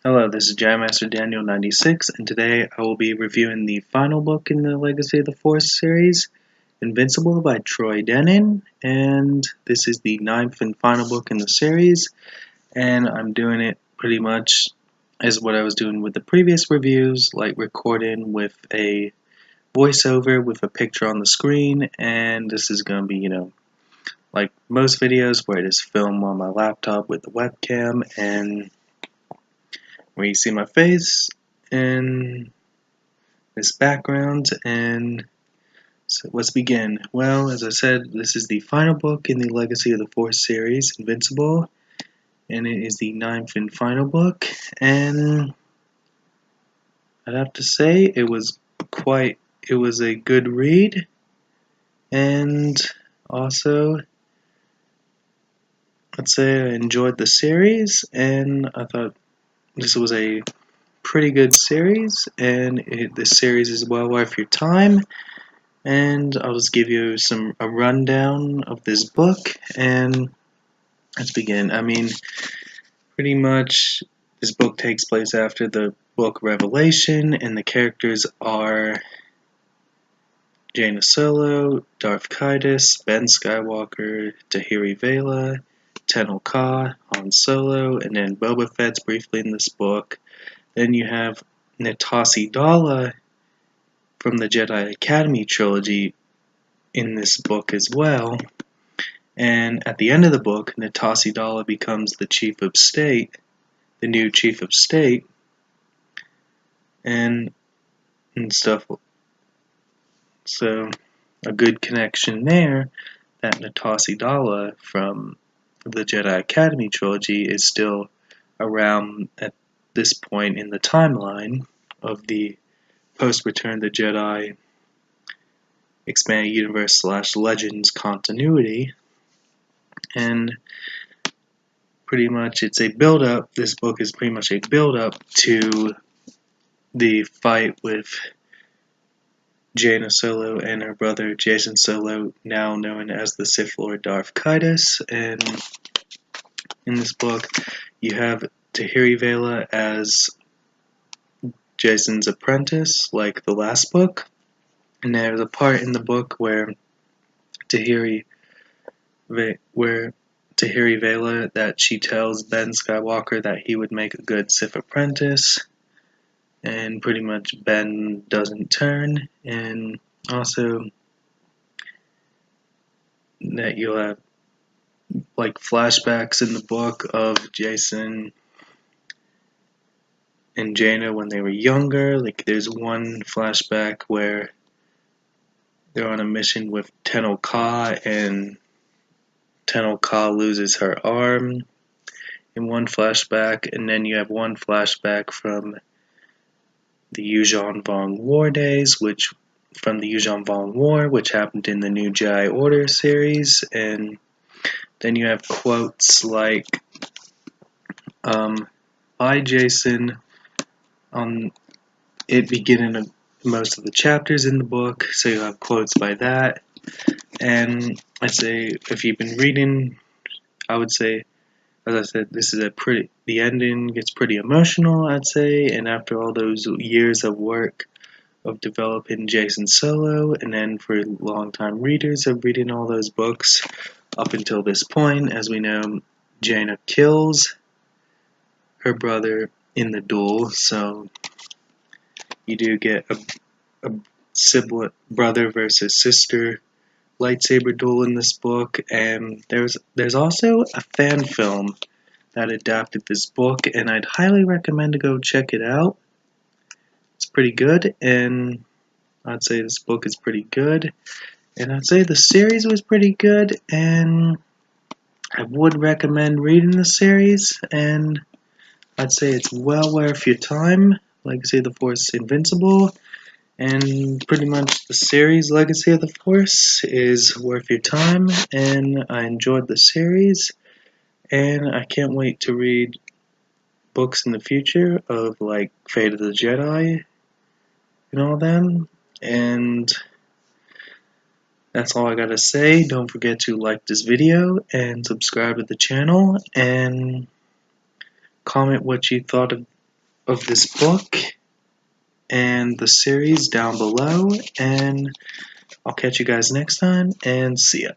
Hello, this is Jam Master Daniel 96, and today I will be reviewing the final book in the Legacy of the Force series, Invincible by Troy Dennin, and this is the ninth and final book in the series, and I'm doing it pretty much as what I was doing with the previous reviews, like recording with a voiceover with a picture on the screen, and this is going to be, like most videos where I just film on my laptop with the webcam and where you see my face and this background. And so let's begin. Well, as I said, this is the final book in the Legacy of the Force series, Invincible, and it is the ninth and final book, and I'd have to say it was a good read, and also I'd say I enjoyed the series, and I thought this was a pretty good series, and this series is well worth your time. And I'll just give you a rundown of this book, and let's begin. I mean, pretty much this book takes place after the book Revelation, and the characters are Jaina Solo, Darth Caedus, Ben Skywalker, Tahiri Vela, Tenel Ka, Han Solo, and then Boba Fett's briefly in this book. Then you have Natasi Dala from the Jedi Academy trilogy in this book as well. And at the end of the book, Natasi Dala becomes the chief of state, the new chief of state, and stuff. So a good connection there that Natasi Dala from the Jedi Academy trilogy is still around at this point in the timeline of the post-Return of the Jedi expanded universe / legends continuity. And pretty much it's a build-up. This book is pretty much a build-up to the fight with Jaina Solo and her brother Jacen Solo, now known as the Sith Lord Darth Caedus. And in this book, you have Tahiri Vela as Jacen's apprentice, like the last book. And there's a part in the book where Tahiri Vela that she tells Ben Skywalker that he would make a good Sith apprentice, and pretty much Ben doesn't turn. And also that you'll have like flashbacks in the book of Jacen and Jaina when they were younger. Like there's one flashback where they're on a mission with Tenel Ka, and Tenel Ka loses her arm in one flashback, and then you have one flashback from the Yuuzhan Vong War days, which happened in the New Jedi Order series. And then you have quotes like by Jacen on it beginning of most of the chapters in the book, so you have quotes by that. And I'd say if you've been reading, I would say, as I said, the ending gets pretty emotional, I'd say, and after all those years of work of developing Jacen Solo, and then for long-time readers of reading all those books up until this point, as we know, Jaina kills her brother in the duel, so you do get a sibling, brother versus sister lightsaber duel in this book. And there's also a fan film that adapted this book, and I'd highly recommend to go check it out. It's pretty good, and I'd say this book is pretty good, and I'd say the series was pretty good, and I would recommend reading the series, and I'd say it's well worth your time. Legacy of the Force Invincible, and pretty much the series Legacy of the Force is worth your time, and I enjoyed the series, and I can't wait to read books in the future of like Fate of the Jedi and all them. And that's all I gotta say. Don't forget to like this video and subscribe to the channel, and comment what you thought of of this book and the series down below, and I'll catch you guys next time, and see ya.